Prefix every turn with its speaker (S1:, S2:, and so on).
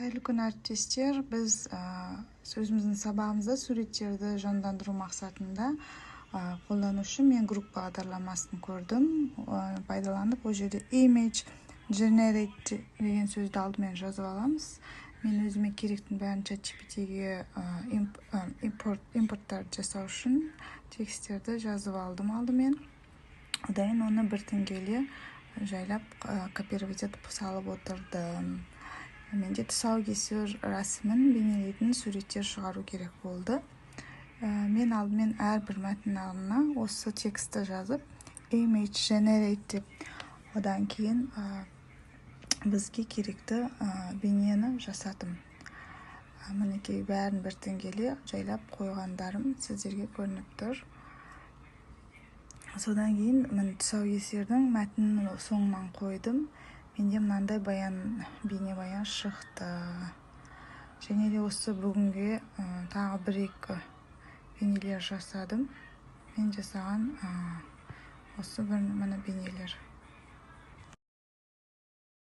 S1: Қайырлы күн әріптестер, біз сөзіміздің сабағымызда суреттерді жандандыру мақсатында қолданушы мен групп бағдарламасын көрдім, пайдаланып ол жерде image generate деген сөзді алдымен жазып аламыз. Мен өзіме керектің бәрін ChatGPT-ге импорттарды жасау үшін тексттерді жазып алдым алдымен. Одан оны бір теңгеге жайлап копировать етіп салып отырдым. Менде тұсаукесер рәсімін бейнелейтін суреттер шығару керек болды. Мен алдымен әрбір мәтін ағымына осы текстті жазып, image generate деп, одан кейін бізге керекті бейнені жасадым. Мінекей бәрін бір теңгеле жайлап қойғандарым сіздерге көрініп тұр. Содан кейін мен тұсаукесердің мәтінін соңынан қойдым. Менде мынандай бейнебаян шықты. Және де осы бүгінге тағы бір-екі бейнелер жасадым. Мен жасаған осы бір міне бейнелер.